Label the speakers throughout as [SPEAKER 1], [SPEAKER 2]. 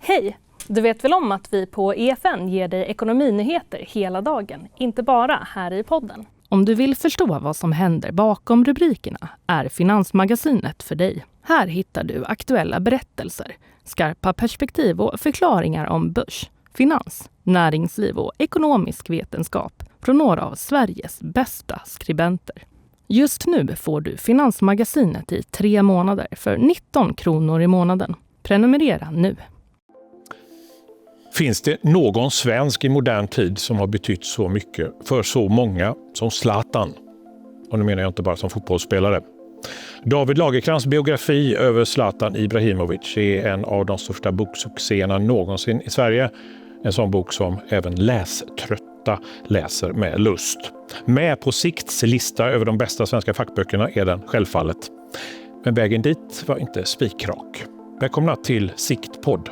[SPEAKER 1] Hej! Du vet väl om att vi på EFN ger dig ekonominyheter hela dagen, inte bara här i podden. Om du vill förstå vad som händer bakom rubrikerna är Finansmagasinet för dig. Här hittar du aktuella berättelser, skarpa perspektiv och förklaringar om börs, finans, näringsliv och ekonomisk vetenskap från några av Sveriges bästa skribenter. Just nu får du Finansmagasinet i 3 månader för 19 kronor i månaden. Prenumerera nu.
[SPEAKER 2] Finns det någon svensk i modern tid som har betytt så mycket för så många som Zlatan? Och nu menar jag inte bara som fotbollsspelare. David Lagercrantz biografi över Zlatan Ibrahimovic är en av de största boksuccéerna någonsin i Sverige. En sån bok som även läströtta läser med lust. Med på Sikts lista över de bästa svenska fackböckerna är den självfallet. Men vägen dit var inte spikrak. Välkomna till Sikt-podd.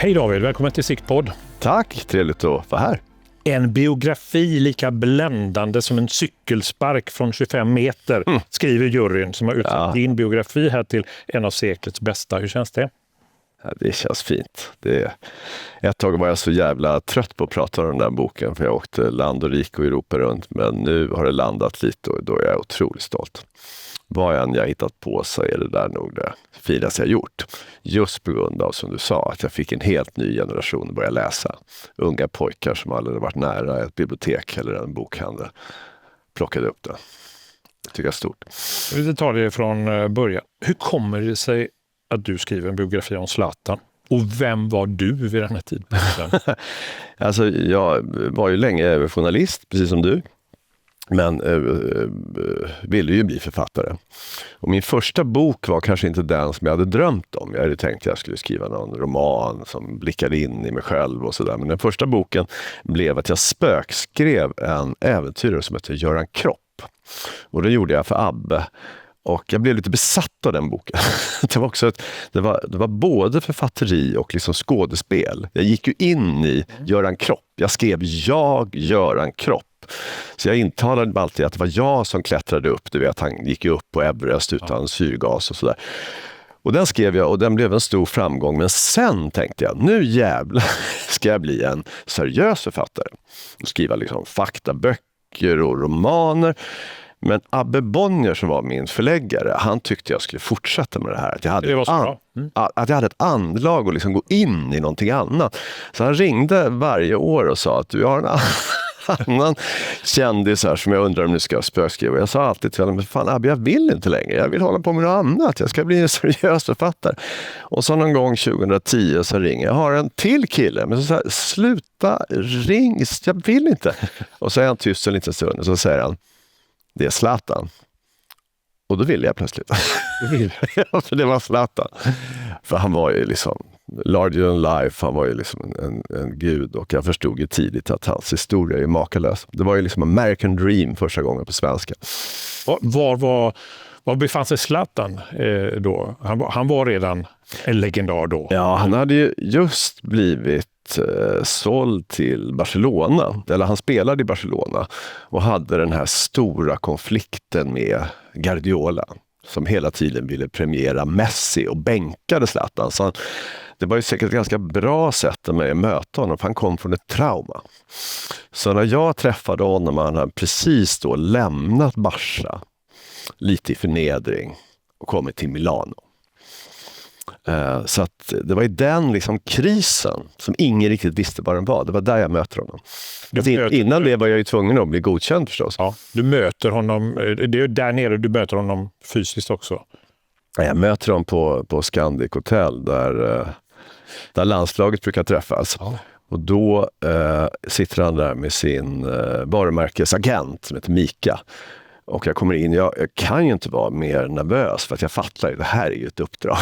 [SPEAKER 2] Hej David, välkommen till Sikt-podd.
[SPEAKER 3] Tack, trevligt att vara här.
[SPEAKER 2] En biografi lika bländande som en cykelspark från 25 meter, skriver juryn som har utsett din biografi här till en av seklets bästa. Hur känns det?
[SPEAKER 3] Ja, det känns fint. Ett tag var jag så jävla trött på att prata om den där boken, för jag åkte land och rik och Europa runt, men nu har det landat lite och då är jag otroligt stolt. Vad än jag hittat på så är det där nog det finaste jag gjort. Just på grund av, som du sa, att jag fick en helt ny generation att börja läsa. Unga pojkar som aldrig varit nära ett bibliotek eller en bokhandel plockade upp det. Det tycker jag är stort.
[SPEAKER 2] Vi tar det från början. Hur kommer det sig att du skriver en biografi om Zlatan? Och vem var du vid den här tidpunkten?
[SPEAKER 3] Alltså, jag var ju länge journalist, precis som du. Men ville ju bli författare. Och min första bok var kanske inte den som jag hade drömt om. Jag hade tänkt att jag skulle skriva någon roman som blickade in i mig själv och sådär. Men den första boken blev att jag spökskrev en äventyrare som heter Göran Kropp. Och det gjorde jag för Abbe. Och jag blev lite besatt av den boken. Det var också det var både författeri och liksom skådespel. Jag gick ju in i Göran Kropp. Jag skrev Göran Kropp. Så jag intalade alltid att det var jag som klättrade upp. Du vet, han gick ju upp på Everest utan syrgas och sådär. Och den skrev jag och den blev en stor framgång. Men sen tänkte jag, nu jävlar ska jag bli en seriös författare. Och skriva liksom faktaböcker och romaner. Men Abbe Bonnier som var min förläggare, han tyckte jag skulle fortsätta med det här. Att jag hade ett anlag och liksom gå in i någonting annat. Så han ringde varje år och sa att du har en annan kändis här som jag undrar om du ska spökskriva. Jag sa alltid till honom, men fan Abbe, jag vill inte längre. Jag vill hålla på med något annat. Jag ska bli en seriös författare. Och så någon gång 2010 så ringer jag har en till kille. Men så här, sluta, ring, jag vill inte. Och så är han tyst en liten stund och så säger han, det är Zlatan. Och då ville jag plötsligt. Ja, för det var Zlatan. För han var ju liksom larger than life. Han var ju liksom en gud. Och jag förstod ju tidigt att hans historia är makalös. Det var ju liksom American Dream första gången på svenska.
[SPEAKER 2] Var befann sig Zlatan då? Han var redan en legendar då.
[SPEAKER 3] Ja, han hade ju just blivit såld till Barcelona, eller han spelade i Barcelona och hade den här stora konflikten med Guardiola som hela tiden ville premiera Messi och bänkade Zlatan. Så det var ju säkert ett ganska bra sätt att möta honom, för han kom från ett trauma. Så när jag träffade honom, han hade precis då lämnat Barca lite i förnedring och kommit till Milano. Så att det var i den liksom krisen som ingen riktigt visste vad den var. Det var där jag mötte honom. Innan det var jag ju tvungen att bli godkänd förstås.
[SPEAKER 2] Ja, du möter honom, det är där nere du möter honom fysiskt också.
[SPEAKER 3] Jag möter honom på Scandic Hotel där landslaget brukar träffas. Ja. Och då sitter han där med sin varumärkesagent som heter Mika. Och jag kommer in, jag kan ju inte vara mer nervös för att jag fattar att det här är ju ett uppdrag.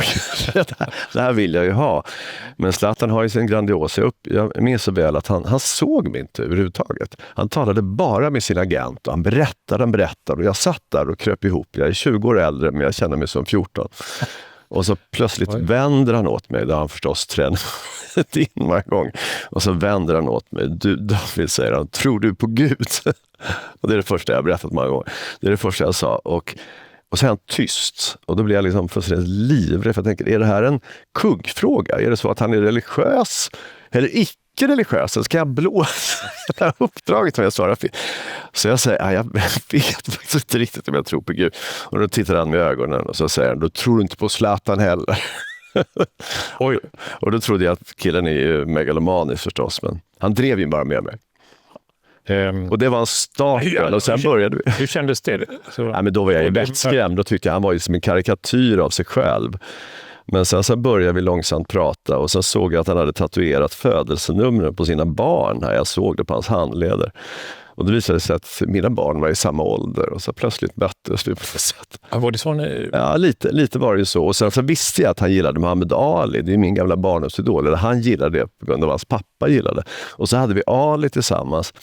[SPEAKER 3] Det här vill jag ju ha. Men Zlatan har ju sin grandiosa jag minns så väl att han såg mig inte överhuvudtaget. Han talade bara med sin agent och han berättade och jag satt där och kröp ihop. Jag är 20 år äldre men jag känner mig som 14. Och så plötsligt vänder han åt mig, där han förstås tränat in många gånger. Och så vänder han åt mig. Du, David, säger han, tror du på Gud? Och det är det första jag har berättat många gånger. Det är det första jag sa. Och så är han tyst. Och då blir jag liksom fullständigt livrädd. För jag tänker, är det här en kuggfråga? Är det så att han är religiös eller icke-religiös? Så ska jag blåsa det här uppdraget som jag svarar för? Så jag säger, jag vet faktiskt inte riktigt om jag tror på Gud. Och då tittar han med ögonen och så säger han, då tror du inte på Zlatan heller. Oj. Och då trodde jag att killen är ju megalomanisk förstås, men han drev ju bara med mig. Och det var en start, och sen började vi.
[SPEAKER 2] Hur kändes det?
[SPEAKER 3] Ja, men då var jag ju vettskrämd. Då tyckte jag han var ju som en karikatyr av sig själv. Men sen så började vi långsamt prata och sen såg jag att han hade tatuerat födelsenumren på sina barn när jag såg det på hans handleder. Och det visade sig att mina barn var i samma ålder och så plötsligt möttes vi på det sättet.
[SPEAKER 2] Ja, var det så ni...
[SPEAKER 3] Ja, lite var det ju så. Och sen så visste jag att han gillade Muhammad Ali. Det är min gamla barndomsidol. Eller han gillade det på grund av vad hans pappa gillade. Och så hade vi Ali tillsammans.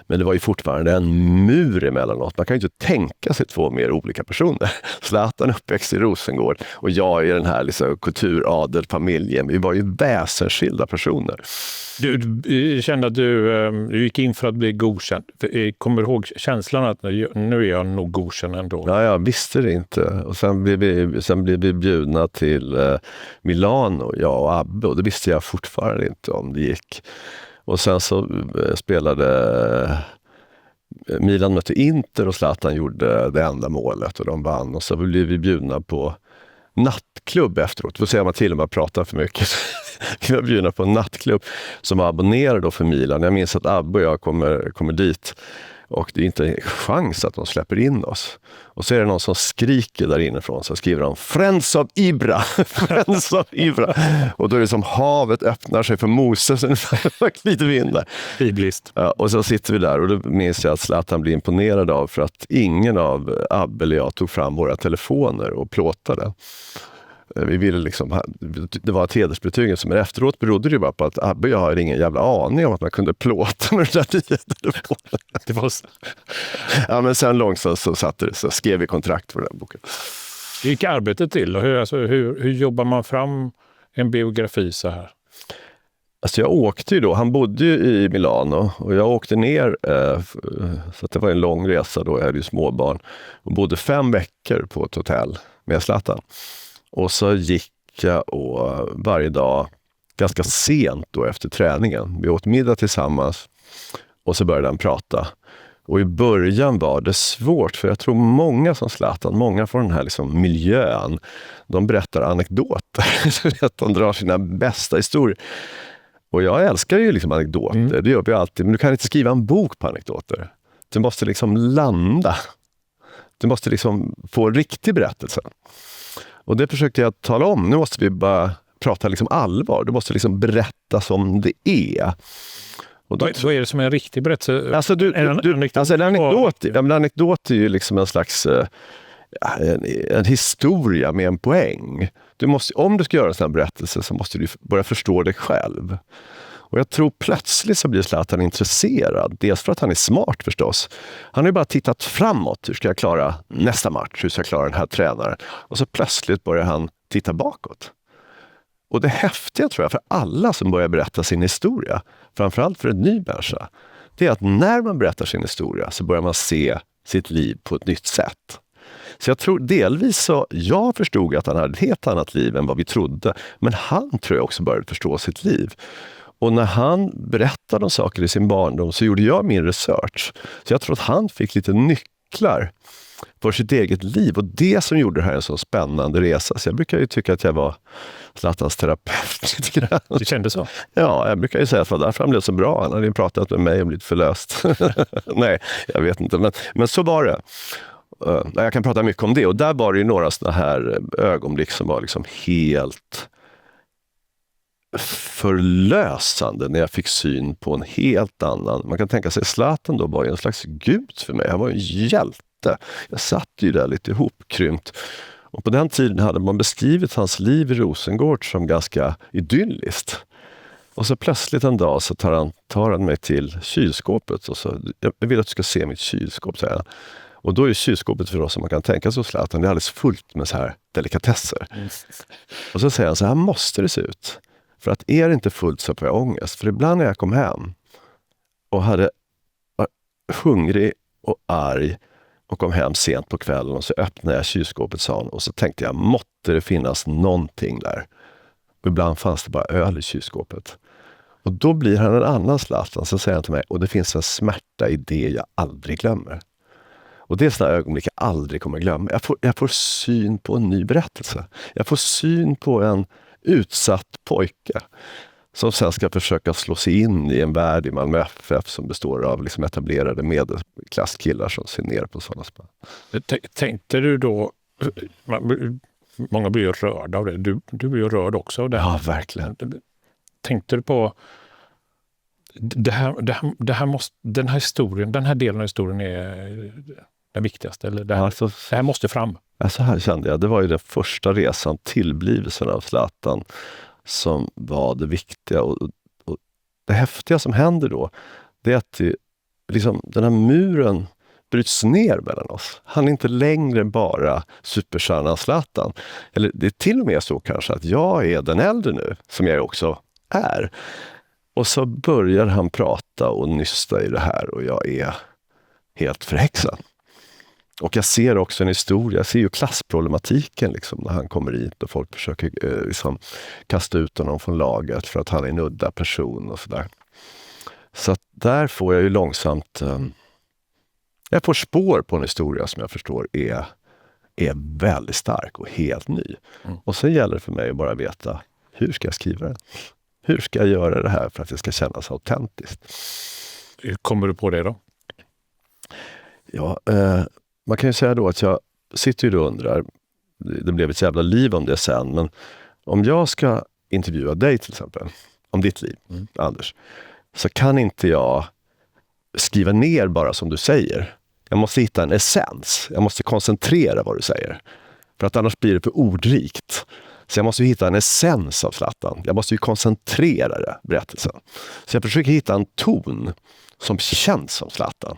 [SPEAKER 3] Men det var ju fortfarande en mur emellanåt. Man kan ju inte tänka sig två mer olika personer. Zlatan uppväxt i Rosengård och jag i den här liksom kulturadelfamiljen. Vi var ju väsensskilda personer.
[SPEAKER 2] Du kände att du gick in för att bli godkänd. Kommer du ihåg känslan att nu är jag nog godkänd ändå?
[SPEAKER 3] Ja, jag visste det inte. Och sen blev vi bjudna till Milano, jag och Abbe. Och det visste jag fortfarande inte om det gick. Och sen så spelade Milan mötte Inter och Zlatan gjorde det enda målet och de vann. Och så blev vi bjudna på nattklubb efteråt. Då säger man till och med pratar för mycket. Vi var bjudna på en nattklubb som var abonnerad då för Milan. Jag minns att Abbe och jag kommer dit och det är inte en chans att de släpper in oss. Och så är det någon som skriker där inifrån, så skriver de Friends of Ibra, Friends of Ibra. Och då är det som havet öppnar sig för Moses, lite vind där.
[SPEAKER 2] Bibliskt.
[SPEAKER 3] Ja, och så sitter vi där och då minns jag att Zlatan blir imponerad av för att ingen av Abbe eller jag tog fram våra telefoner och plåtade. Vi ville liksom, det var ett hedersbetyg som efteråt berodde det bara på att Abbe och jag hade ingen jävla aning om att man kunde plåta med den där nya telefonen.
[SPEAKER 2] Det var så.
[SPEAKER 3] Ja, men sen långsamt så skrev vi kontrakt för den här boken.
[SPEAKER 2] Hur gick arbetet till? Hur jobbar man fram en biografi så här?
[SPEAKER 3] Alltså jag åkte ju då, han bodde ju i Milano och jag åkte ner, så att det var en lång resa då, jag hade ju småbarn. Och bodde 5 veckor på ett hotell med Zlatan. Och så gick jag och varje dag ganska sent då efter träningen. Vi åt middag tillsammans och så började han prata. Och i början var det svårt, för jag tror många som Zlatan, många från den här liksom miljön, de berättar anekdoter. Att de drar sina bästa historier. Och jag älskar ju liksom anekdoter, det gör vi alltid. Men du kan inte skriva en bok på anekdoter. Du måste liksom landa. Du måste liksom få en riktig berättelse. Och det försökte jag tala om. Nu måste vi bara prata liksom allvar. Du måste liksom berätta som det är. Och
[SPEAKER 2] vad är det som är en riktig berättelse?
[SPEAKER 3] Alltså en anekdot är ju liksom en slags en historia med en poäng. Om du ska göra en sån här berättelse så måste du börja förstå dig själv. Och jag tror plötsligt så blir Zlatan intresserad. Dels för att han är smart förstås. Han har ju bara tittat framåt. Hur ska jag klara nästa match? Hur ska jag klara den här tränaren? Och så plötsligt börjar han titta bakåt. Och det häftiga tror jag för alla som börjar berätta sin historia, framförallt för en ny människa, det är att när man berättar sin historia så börjar man se sitt liv på ett nytt sätt. Så jag tror delvis så, jag förstod att han hade ett helt annat liv än vad vi trodde. Men han tror jag också började förstå sitt liv. Och när han berättade om saker i sin barndom så gjorde jag min research. Så jag tror att han fick lite nycklar för sitt eget liv. Och det som gjorde det här en så spännande resa. Så jag brukar ju tycka att jag var Zlatans terapeut lite grann.
[SPEAKER 2] Det kändes så?
[SPEAKER 3] Ja, jag brukar ju säga att det var därför han blev så bra. Han hade ju pratat med mig och blivit förlöst. Nej, jag vet inte. Men så var det. Jag kan prata mycket om det. Och där var det ju några sådana här ögonblick som var liksom helt förlösande när jag fick syn på en helt annan. Man kan tänka sig Zlatan då var ju en slags gud för mig. Han var en hjälte. Jag satt ju där lite ihopkrympt. Och på den tiden hade man beskrivit hans liv i Rosengård som ganska idylliskt. Och så plötsligt en dag så tar han mig till kylskåpet och så, jag vill att du ska se mitt kylskåp, säger han. Och då är kylskåpet för oss som man kan tänka sig hos Zlatan, det är alldeles fullt med så här delikatesser. Och så säger han, så här måste det se ut. För att är det inte fullt så får jag ångest. För ibland när jag kom hem och var hungrig och arg och kom hem sent på kvällen och så öppnade jag kylskåpet, sa han, och så tänkte jag, måtte det finnas någonting där. Och ibland fanns det bara öl i kylskåpet. Och då blir han en annan Zlatan, så säger han till mig, och det finns en smärta i det jag aldrig glömmer. Och det är sådana ögonblick jag aldrig kommer glömma. Jag får syn på en ny berättelse. Jag får syn på en utsatt pojke som sen ska försöka slå sig in i en värld i Malmö FF som består av liksom etablerade medelklasskillar som ser ner på sådana spel.
[SPEAKER 2] Tänkte du då, många blir ju rörda av det, du blir ju rörd också av det.
[SPEAKER 3] Ja, verkligen.
[SPEAKER 2] Tänkte du på den här historien, den här delen av historien är den viktigaste, eller det här måste fram?
[SPEAKER 3] Ja, så här kände jag. Det var ju den första resan, tillblivelsen av Zlatan, som var det viktiga. Och det häftiga som händer då, det är att liksom, den här muren bryts ner mellan oss. Han är inte längre bara superstjärnan Zlatan. Eller det är till och med så kanske att jag är den äldre nu, som jag också är. Och så börjar han prata och nysta i det här och jag är helt förhäxad. Och jag ser också en historia, jag ser ju klassproblematiken liksom, när han kommer hit och folk försöker liksom kasta ut honom från laget för att han är en udda person och sådär. Så att där får jag ju långsamt, jag får spår på en historia som jag förstår är väldigt stark och helt ny. Och sen gäller det för mig att bara veta, hur ska jag skriva den? Hur ska jag göra det här för att det ska kännas autentiskt?
[SPEAKER 2] Hur kommer du på det då?
[SPEAKER 3] Ja, man kan ju säga då att jag sitter ju då och undrar, det blev ett jävla liv om det sen, men om jag ska intervjua dig till exempel, om ditt liv, Anders, så kan inte jag skriva ner bara som du säger. Jag måste hitta en essens. Jag måste koncentrera vad du säger. För att annars blir det för ordrikt. Så jag måste ju hitta en essens av Zlatan. Jag måste ju koncentrera det, berättelsen. Så jag försöker hitta en ton som känns som Zlatan.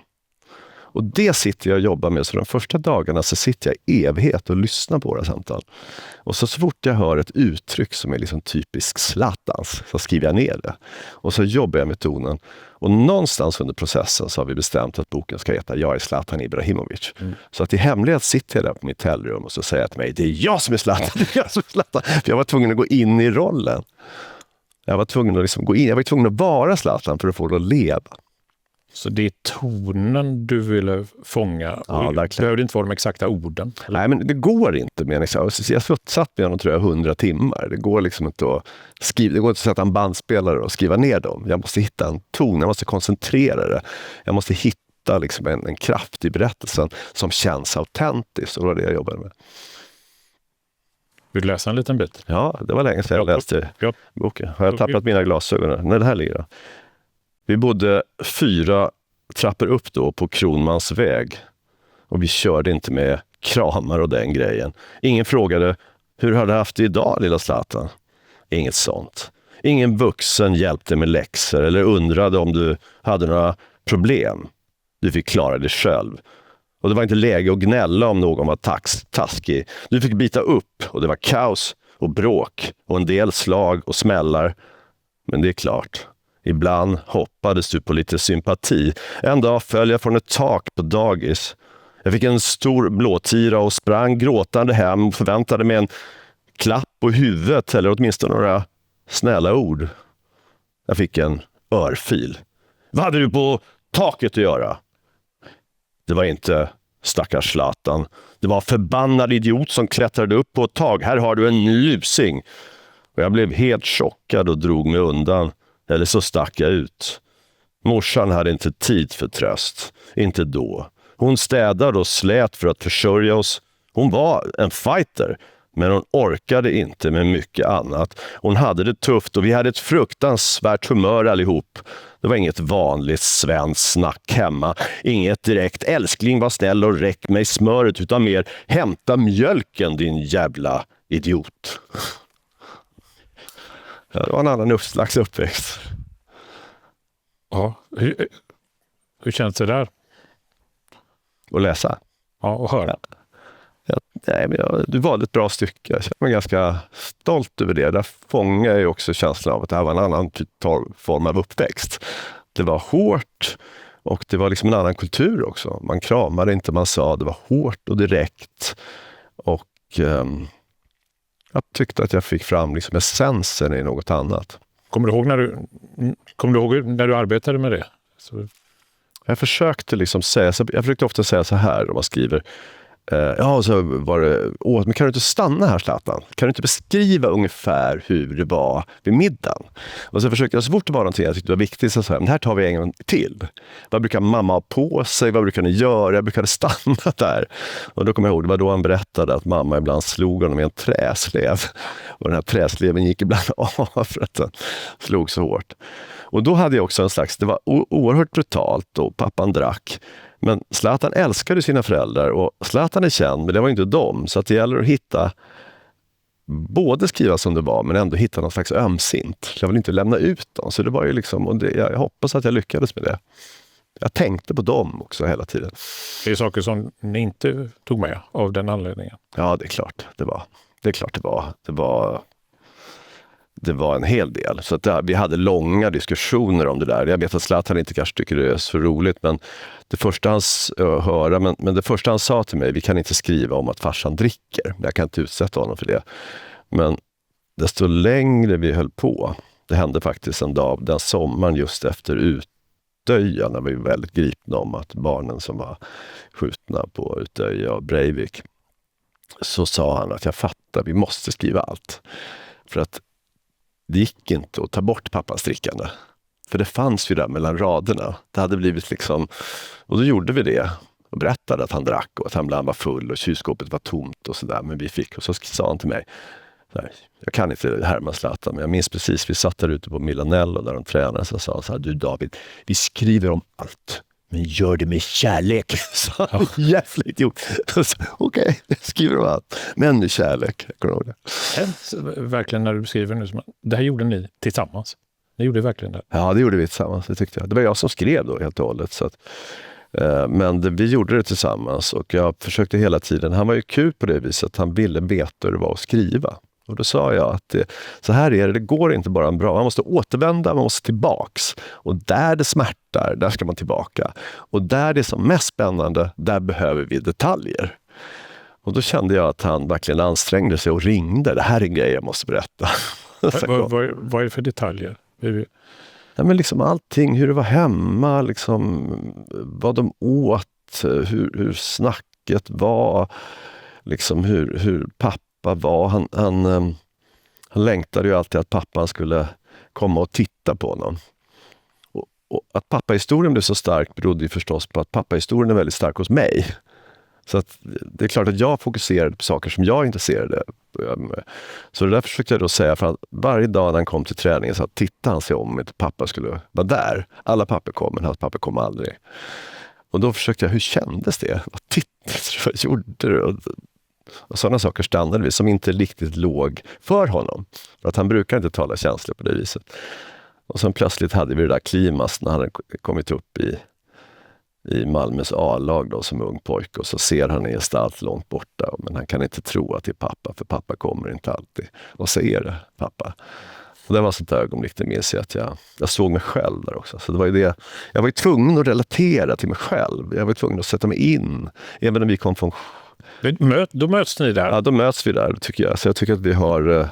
[SPEAKER 3] Och det sitter jag och jobbar med. Så de första dagarna så sitter jag i evighet och lyssnar på våra samtal. Och så fort jag hör ett uttryck som är liksom typisk Zlatans, så skriver jag ner det. Och så jobbar jag med tonen. Och någonstans under processen så har vi bestämt att boken ska heta Jag är Zlatan Ibrahimovic. Så att i hemlighet sitter jag där på mitt hotellrum och så säger jag till mig, det är jag som är Zlatan, det är jag som är Zlatan. För jag var tvungen att gå in i rollen. Jag var tvungen att liksom gå in, jag var tvungen att vara Zlatan för att få det att leva.
[SPEAKER 2] Så det är tonen du ville fånga?
[SPEAKER 3] Ja, verkligen.
[SPEAKER 2] Det behövde inte vara de exakta orden? Eller?
[SPEAKER 3] Nej, men det går inte med exakt. Jag satt med honom tror jag 100 timmar. Det går liksom inte att skriva, det går inte att sätta en bandspelare och skriva ner dem. Jag måste hitta en ton, jag måste koncentrera det. Jag måste hitta liksom en kraft i berättelsen som känns autentiskt, och det var det jag jobbade med.
[SPEAKER 2] Vill du läsa en liten bit?
[SPEAKER 3] Ja, det var länge sedan jag läste boken. Har jag tappat mina glasögon? Nej, det här ligger då. Vi bodde 4 trappor upp då på Kronmans väg. Och vi körde inte med kramar och den grejen. Ingen frågade, hur har du haft det idag, lilla Zlatan? Inget sånt. Ingen vuxen hjälpte med läxor eller undrade om du hade några problem. Du fick klara dig själv. Och det var inte läge att gnälla om någon var taskig. Du fick bita upp och det var kaos och bråk och en del slag och smällar. Men det är klart. Ibland hoppades du på lite sympati. En dag föll jag från ett tak på dagis. Jag fick en stor blåtira och sprang gråtande hem och förväntade mig en klapp på huvudet eller åtminstone några snälla ord. Jag fick en örfil. Vad hade du på taket att göra? Det var inte stackars Zlatan. Det var förbannad idiot som klättrade upp på ett tag. Här har du en lusing. Och jag blev helt chockad och drog mig undan. Eller så stack jag ut. Morsan hade inte tid för tröst. Inte då. Hon städade och slät för att försörja oss. Hon var en fighter. Men hon orkade inte med mycket annat. Hon hade det tufft och vi hade ett fruktansvärt humör allihop. Det var inget vanligt svenskt snack hemma. Inget direkt älskling var snäll och räck mig smöret, utan mer hämta mjölken din jävla idiot. Ja, det var en annan slags uppväxt.
[SPEAKER 2] Ja, hur känns det där?
[SPEAKER 3] Att läsa?
[SPEAKER 2] Ja, och höra.
[SPEAKER 3] Du valde ett bra stycke. Jag känner mig ganska stolt över det. Där fångar jag ju också känslan av att det här var en annan form av uppväxt. Det var hårt och det var liksom en annan kultur också. Man kramade inte, man sa, det var hårt och direkt. Och jag tyckte att jag fick fram liksom essensen i något annat.
[SPEAKER 2] Kommer du ihåg när du arbetade med det?
[SPEAKER 3] Jag försökte liksom säga, jag försökte ofta säga så här om man skriver. Ja, så var det, men kan du inte stanna här, Zlatan? Kan du inte beskriva ungefär hur det var vid middagen? Och så försökte jag, så fort det var någonting jag tyckte var viktigt, så här, men här tar vi en gång till. Vad brukar mamma ha på sig? Vad brukar ni göra? Jag brukade stanna där. Och då kommer jag ihåg, det var då han berättade att mamma ibland slog honom med en träslev. Och den här träsleven gick ibland av för att den slog så hårt. Och då hade jag också en slags, det var oerhört brutalt och pappan drack. Men Zlatan älskade sina föräldrar och Zlatan är känd, men det var inte dem. Så att det gäller att hitta, både skriva som det var, men ändå hitta någon slags ömsint. Jag vill inte lämna ut dem. Så det var ju liksom, och jag hoppas att jag lyckades med det. Jag tänkte på dem också hela tiden.
[SPEAKER 2] Det är saker som ni inte tog med av den anledningen.
[SPEAKER 3] Ja, det är klart det var. Det var en hel del. Så att vi hade långa diskussioner om det där. Jag vet att Zlatan inte kanske tycker det är så roligt, men det första det första han sa till mig, vi kan inte skriva om att farsan dricker. Jag kan inte utsätta honom för det. Men desto längre vi höll på, det hände faktiskt en dag, den sommaren just efter Utöja, när vi var väldigt gripna om att barnen som var skjutna på Utöja och Breivik, så sa han att jag fattar, vi måste skriva allt. För att det gick inte att ta bort pappans drickande. För det fanns ju där mellan raderna. Det hade blivit liksom, och då gjorde vi det. Och berättade att han drack och att han var full och kylskåpet var tomt och sådär. Men vi fick, och så sa han till mig, så här, jag kan inte härma Zlatan, men jag minns precis, vi satt där ute på Milanello där de tränade, så sa han så här, du David, vi skriver om allt. Men gör det med kärlek. Så jävligt gjort. Okej, jag skriver om allt. Men med kärlek. Jag kommer ihåg det.
[SPEAKER 2] Verkligen när du beskriver nu, det här gjorde ni tillsammans. Ni gjorde verkligen det.
[SPEAKER 3] Ja, det gjorde vi tillsammans, det tyckte jag. Det var jag som skrev då helt och hållet. Så att, men vi gjorde det tillsammans och jag försökte hela tiden. Han var ju kul på det viset att han ville veta hur det var att skriva. Och då sa jag att så här är det går inte bara bra. Man måste återvända, man måste tillbaks. Och där det smärtar, där ska man tillbaka. Och där det är som mest spännande, där behöver vi detaljer. Och då kände jag att han verkligen ansträngde sig och ringde. Det här är en grej jag måste berätta.
[SPEAKER 2] Vad är det för detaljer?
[SPEAKER 3] Ja, men liksom allting, hur det var hemma, liksom, vad de åt, hur snacket var, liksom hur pappa var. Han längtade ju alltid att pappan skulle komma och titta på honom. Och att pappahistorien blev så stark berodde ju förstås på att pappahistorien är väldigt stark hos mig. Så att det är klart att jag fokuserade på saker som jag är intresserad av. Så det där försökte jag då säga, för att varje dag när han kom till träningen så tittade han sig om att pappa skulle vara där. Alla papper kom, men hans pappa kom aldrig. Och då försökte jag, hur kändes det? Vad tittade du? Vad gjorde du? Och sådana saker stannade vi som inte riktigt låg för honom. För att han brukar inte tala känslor på det viset. Och sen plötsligt hade vi det där klimax när han hade kommit upp i Malmös A-lag då, som ung pojke, och så ser han en gestalt långt borta, men han kan inte tro att det är pappa, för pappa kommer inte alltid. Och så är det pappa. Och det var sånt ögonblick, det minns jag att jag såg mig själv där också. Så det var ju det, jag var ju tvungen att relatera till mig själv. Jag var tvungen att sätta mig in, även om vi kom från...
[SPEAKER 2] Då möts ni där?
[SPEAKER 3] Ja, då möts vi där, tycker jag. Så jag tycker att vi har...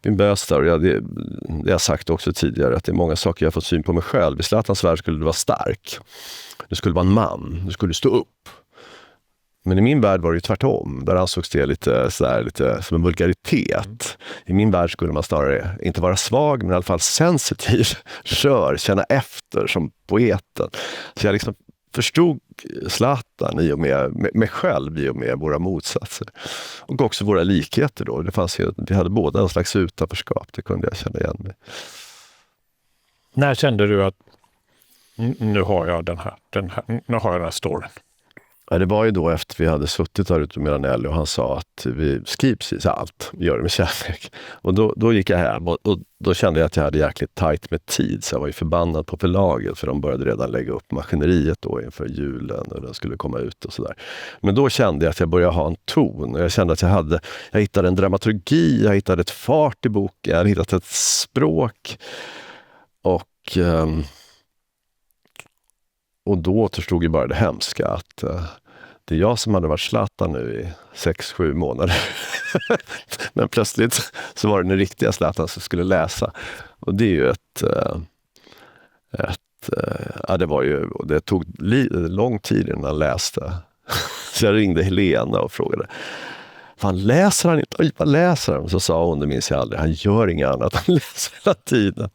[SPEAKER 3] Vi möts där, och det har jag sagt också tidigare, att det är många saker jag har fått syn på mig själv. I Zlatans värld skulle du vara stark. Du skulle vara en man. Du skulle stå upp. Men i min värld var det ju tvärtom. Där ansågs det lite som en vulgaritet. I min värld skulle man snarare inte vara svag, men i alla fall sensitiv. Känna efter som poeten. Så jag liksom förstod Zlatan i och med mig själv, i och med våra motsatser. Och också våra likheter då. Det fanns ju, vi hade båda en slags utanförskap. Det kunde jag känna igen mig.
[SPEAKER 2] När kände du att nu har jag den här storyn?
[SPEAKER 3] Ja, det var ju då efter vi hade suttit där ute med Ranelli och han sa att vi skriver precis allt, vi gör det med kärlek. Och då gick jag hem och då kände jag att jag hade jäkligt tajt med tid, så jag var ju förbannad på förlaget för de började redan lägga upp maskineriet då inför julen och den skulle komma ut och sådär. Men då kände jag att jag började ha en ton och jag kände att jag hittade en dramaturgi, jag hittade ett fart i boken, jag hade hittat ett språk och då återstod ju bara det hemska att det är jag som hade varit Zlatan nu i 6-7 månader. Men plötsligt så var det den riktiga Zlatan som skulle läsa. Och det är ju det tog lång tid innan han läste. Så jag ringde Helena och frågade, fan läser han inte? Vad läser han? Och så sa hon, det minns jag aldrig, han gör inget annat, han läser hela tiden.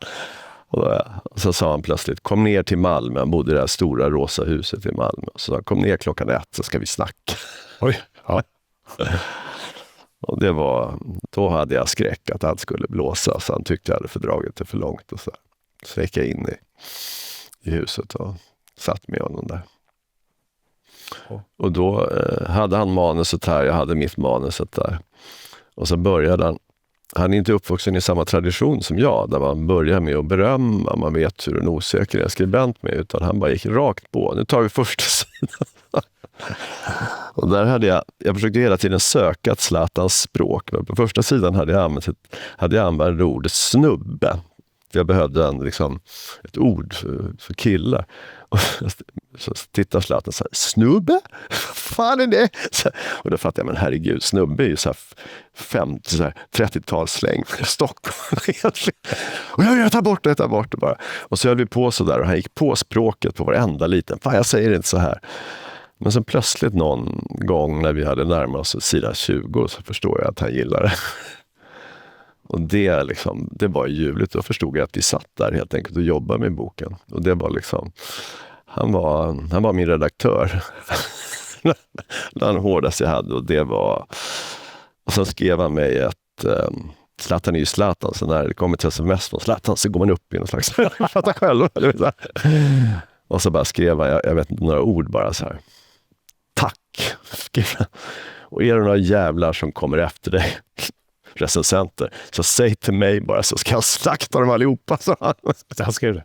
[SPEAKER 3] Och så sa han plötsligt, kom ner till Malmö. Han bodde i det här stora rosa huset i Malmö. Så sa han, kom ner 1:00 så ska vi snacka.
[SPEAKER 2] Oj, ja.
[SPEAKER 3] Och då hade jag skräck att allt skulle blåsa. Så han tyckte jag hade fördragit det för långt. Och så gick jag in i huset och satt med honom där. Och då hade han manuset här, jag hade mitt manuset där. Och så började han är inte uppvuxen i samma tradition som jag, där man börjar med att berömma, man vet hur en osäker är skribent med, utan han bara gick rakt på. Nu tar vi första sidan. Och där hade jag försökte hela tiden söka ett Zlatans språk, men på första sidan hade jag använt ordet snubbe. Jag behövde ett ord för killar. Och så tittar Zlatan och säger, snubbe? Vad fan är det? Och då fattade jag, men herregud, snubbe är ju så här 30-talssläng för Stockholm egentligen. Och jag tar bort det bara. Och så höll vi på så där och han gick på språket på varenda liten. Fan, jag säger inte så här. Men sen plötsligt någon gång när vi hade närmat oss sidan 20 så förstår jag att han gillar det. Och det var ljuvligt. Då förstod jag att vi satt där helt enkelt och jobbade med boken. Och det var han var min redaktör. Den hårdaste jag hade. Och så skrev han mig ett Zlatan är ju Zlatan. Så när det kommer till sms från Zlatan så går man upp i någon slags fatta själv. Och så bara skrev han, jag vet inte, några ord bara så här. Tack. Och är det några jävlar som kommer efter dig, recensenter, så säg till mig bara så ska jag slakta dem allihopa. Så
[SPEAKER 2] han skrev det.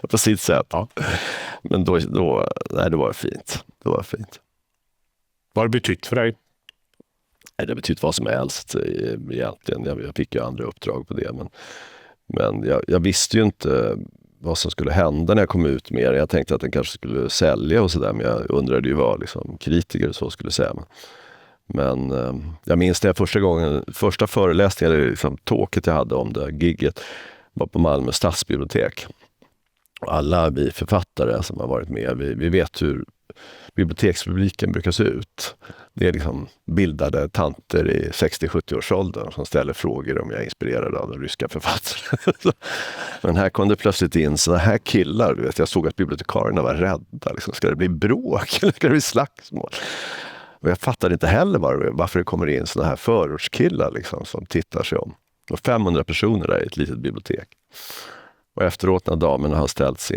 [SPEAKER 3] På sitt sätt. Ja. Men då det var fint. Det var fint.
[SPEAKER 2] Vad har det betytt för dig?
[SPEAKER 3] Det har betytt vad som helst egentligen. Jag fick ju andra uppdrag på det. Men jag visste ju inte vad som skulle hända när jag kom ut med det. Jag tänkte att den kanske skulle sälja och sådär. Men jag undrade ju vad kritiker och så skulle säga. Men jag minns det första föreläsningen, tåket jag hade om det gigget var på Malmö stadsbibliotek. Och alla vi författare som har varit med, vi vet hur bibliotekspubliken brukar se ut. Det är bildade tanter i 60-70-årsåldern som ställer frågor om jag är inspirerad av den ryska författaren. Men här kom det plötsligt in sådana här killar. Du vet, jag såg att bibliotekarierna var rädda. Ska det bli bråk eller ska det bli slagsmål? Och jag fattade inte heller varför det kommer in såna här förortskillar som tittar sig om. Och 500 personer där i ett litet bibliotek. Och efteråt när damerna har ställt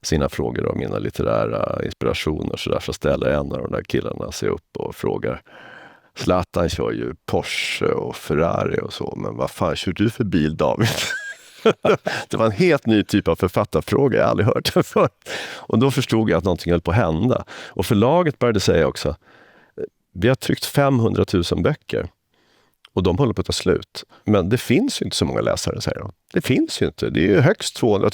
[SPEAKER 3] sina frågor om mina litterära inspirationer så ställer en av de där killarna sig upp och frågar, Zlatan kör ju Porsche och Ferrari och så, men vad fan kör du för bil, David? Det var en helt ny typ av författarfråga, jag aldrig hört det förr. Och då förstod jag att någonting höll på att hända. Och förlaget började säga också, vi har tryckt 500 000 böcker och de håller på att ta slut. Men det finns ju inte så många läsare, säger de. Det finns ju inte. Det är ju högst 200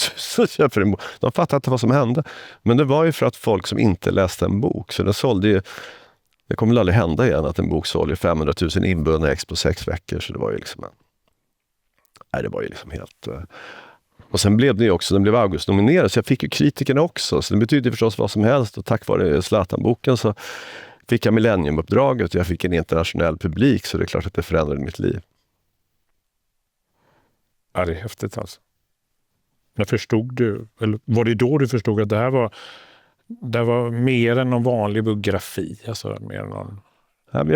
[SPEAKER 3] 000. De fattar inte vad som hände. Men det var ju för att folk som inte läste en bok. Så det sålde ju, det kommer aldrig hända igen att en bok sålde 500 000 inbundna ex på 6 veckor. Så det var ju det var ju helt... Och sen blev det ju också, den blev August-nominerad. Så jag fick ju kritikerna också. Så det betyder förstås vad som helst. Och tack vare Zlatan-boken så fick jag Millennium-uppdraget och jag fick en internationell publik, så det är klart att det förändrade mitt liv.
[SPEAKER 2] Ja, det är häftigt alltså. Men förstod du, eller var det då du förstod att det här var mer än någon vanlig biografi? Alltså mer än någon...
[SPEAKER 3] Ja, men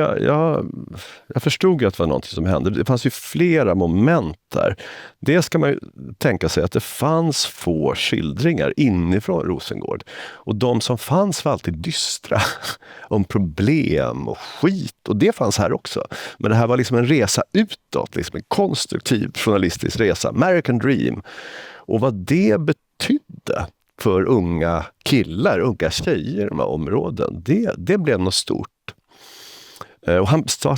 [SPEAKER 3] jag förstod ju att det var någonting som hände. Det fanns ju flera moment där. Det ska man ju tänka sig att det fanns få skildringar inifrån Rosengård. Och de som fanns var alltid dystra om problem och skit. Och det fanns här också. Men det här var liksom en resa utåt, liksom en konstruktiv journalistisk resa. American Dream. Och vad det betydde för unga killar, unga tjejer i de här områden, det blev något stort. Och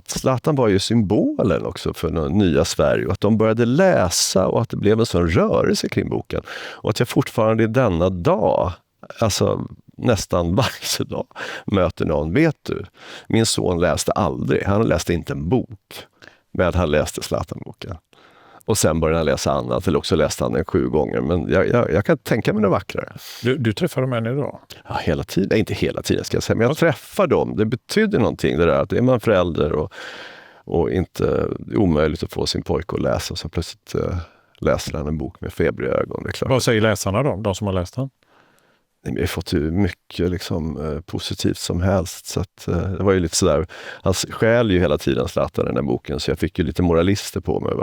[SPEAKER 3] Zlatan var ju symbolen också för det nya Sverige, och att de började läsa och att det blev en sån rörelse kring boken. Och att jag fortfarande i denna dag, alltså nästan varje dag, möter någon. Vet du, min son läste aldrig, han läste inte en bok, men han läste Zlatan-boken. Och sen började han läsa annat, eller också läste han den 7 gånger. Men jag kan tänka mig något vackrare.
[SPEAKER 2] Du träffar dem än idag?
[SPEAKER 3] Ja, hela tiden. Inte hela tiden ska jag säga, men jag träffar dem. Det betyder någonting det där. Att är man förälder och inte omöjligt att få sin pojke att läsa, så plötsligt läser han en bok med febriga ögon. Det är klart.
[SPEAKER 2] Vad säger läsarna då, de som har läst den?
[SPEAKER 3] Jag har fått hur mycket liksom, positivt som helst. Så att, det var ju lite sådär. Han skäl ju hela tiden Zlatan den där boken, så jag fick ju lite moralister på mig.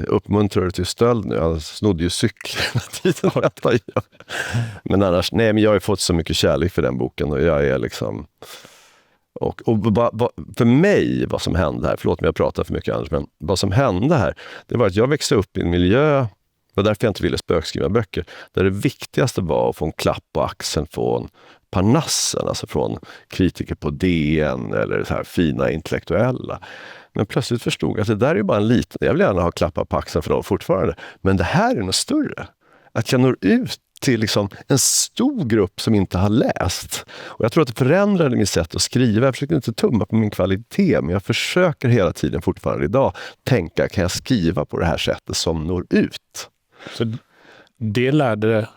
[SPEAKER 3] Uppmuntrar du till stöld nu? Han snodde ju cykeln hela tiden. Men annars, nej, men jag har ju fått så mycket kärlek för den boken, och jag är liksom... Och för mig, vad som hände här, förlåt mig jag pratar för mycket Anders, men vad som hände här, det var att jag växte upp i en miljö. Det var därför jag inte ville spökskriva böcker. Där det viktigaste var att få en klapp på axeln från Parnassen, alltså från kritiker på DN eller så här fina intellektuella. Men plötsligt förstod jag att det där är bara en liten... Jag vill gärna ha klappar på axeln för dem fortfarande. Men det här är något större. Att jag når ut till liksom en stor grupp som inte har läst. Och jag tror att det förändrade mitt sätt att skriva. Jag försöker inte tumma på min kvalitet, men jag försöker hela tiden fortfarande idag tänka, kan jag skriva på det här sättet som når ut?
[SPEAKER 2] Så det lärde...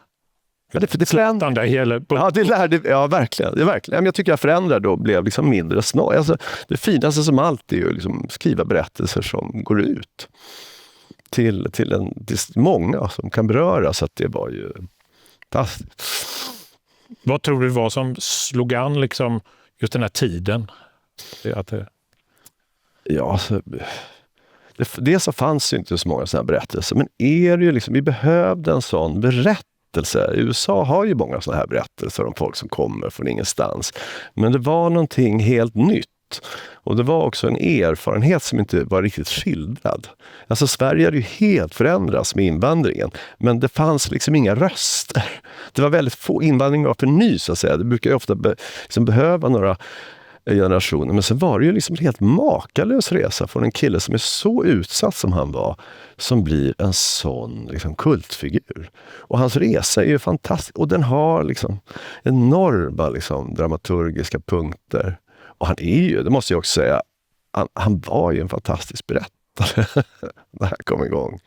[SPEAKER 3] Ja, det förändrade. Ja, det lärde, ja, verkligen. Det verkligen. Jag tycker jag förändrade och blev liksom mindre snart. Alltså, det finaste som allt är ju liksom skriva berättelser som går ut till många som kan beröra, så att det var ju fantastiskt.
[SPEAKER 2] Vad tror du var som slog an liksom just den här tiden?
[SPEAKER 3] Ja, alltså... Det så fanns ju inte så många sådana berättelser, men är det ju liksom, vi behövde en sån berättelse. USA har ju många sådana här berättelser om folk som kommer från ingenstans. Men det var någonting helt nytt. Och det var också en erfarenhet som inte var riktigt skildrad. Alltså Sverige hade ju helt förändrats med invandringen, men det fanns liksom inga röster. Det var väldigt få, invandring var för ny så att säga. Det brukar ju ofta behöva några generationer. Men sen var det ju liksom en helt makalös resa från en kille som är så utsatt som han var, som blir en sån liksom kultfigur. Och hans resa är ju fantastisk. Och den har liksom enorma liksom dramaturgiska punkter. Och han är ju, det måste jag också säga, han var ju en fantastisk berättare när han kom igång.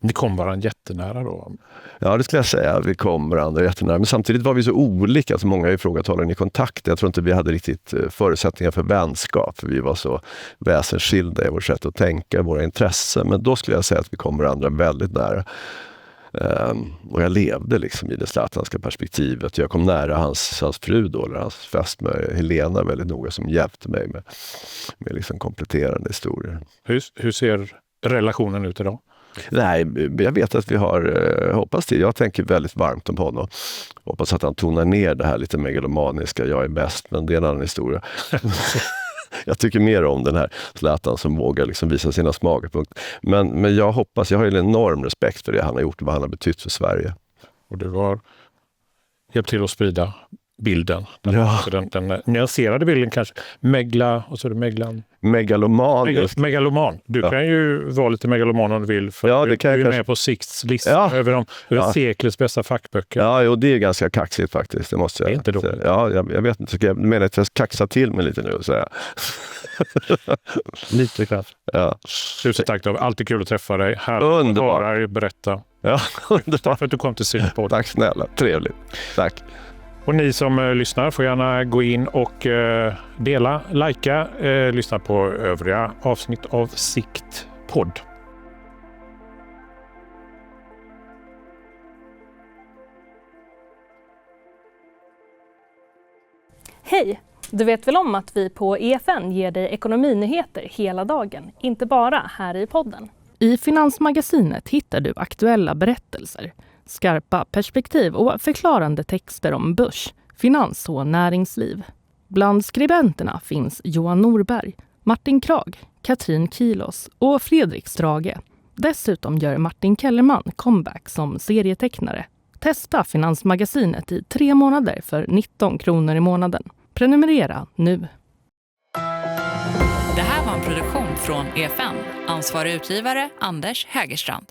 [SPEAKER 2] Ni kom varandra jättenära då?
[SPEAKER 3] Ja, det skulle jag säga. Vi kom varandra jättenära. Men samtidigt var vi så olika. Alltså många ifrågatalade i kontakt. Jag tror inte vi hade riktigt förutsättningar för vänskap. För vi var så väsensskilda i vårt sätt att tänka, våra intressen. Men då skulle jag säga att vi kom varandra väldigt nära. Och jag levde liksom i det zlatanska perspektivet. Jag kom nära hans fru då, eller hans fästmö Helena väldigt noga, som hjälpte mig med liksom kompletterande historier.
[SPEAKER 2] Hur ser relationen ut idag?
[SPEAKER 3] Nej, jag vet att vi har hoppas till. Jag tänker väldigt varmt om honom. Hoppas att han tonar ner det här lite megalomaniska, jag är bäst, men det är en annan historia. Jag tycker mer om den här Zlatan som vågar liksom visa sina smakepunkter. Men jag hoppas, jag har en enorm respekt för det han har gjort och vad han har betytt för Sverige.
[SPEAKER 2] Och du har hjälpt till att sprida bilden.
[SPEAKER 3] Ja.
[SPEAKER 2] Den nyanserade bilden kanske. Megaloman. Du kan ju vara lite megaloman om du vill. För
[SPEAKER 3] det kan
[SPEAKER 2] du är
[SPEAKER 3] kanske...
[SPEAKER 2] med på Sixts lista över seklets bästa fackböcker.
[SPEAKER 3] Ja, och det är ganska kaxigt faktiskt. Det måste jag.
[SPEAKER 2] Det är inte dåligt.
[SPEAKER 3] Ja, jag vet inte. Jag menar att jag kaxar till mig lite nu. Så här.
[SPEAKER 2] Lite kanske.
[SPEAKER 3] Ja.
[SPEAKER 2] Tusen tack då. Alltid kul att träffa dig.
[SPEAKER 3] Underbart.
[SPEAKER 2] Höra berätta.
[SPEAKER 3] Ja, underbart.
[SPEAKER 2] Tack för att du kom till Synpodden.
[SPEAKER 3] Tack snälla. Trevligt. Tack.
[SPEAKER 2] Och ni som lyssnar får gärna gå in och dela, likea, lyssna på övriga avsnitt av Sikt-podd.
[SPEAKER 1] Hej! Du vet väl om att vi på EFN ger dig ekonominyheter hela dagen, inte bara här i podden. I Finansmagasinet hittar du aktuella berättelser, skarpa perspektiv och förklarande texter om börs, finans och näringsliv. Bland skribenterna finns Johan Norberg, Martin Krag, Katrin Kilos och Fredrik Strage. Dessutom gör Martin Kellerman comeback som serietecknare. Testa Finansmagasinet i 3 månader för 19 kronor i månaden. Prenumerera nu.
[SPEAKER 4] Det här var en produktion från EFN. Ansvarig utgivare Anders Hägerstrand.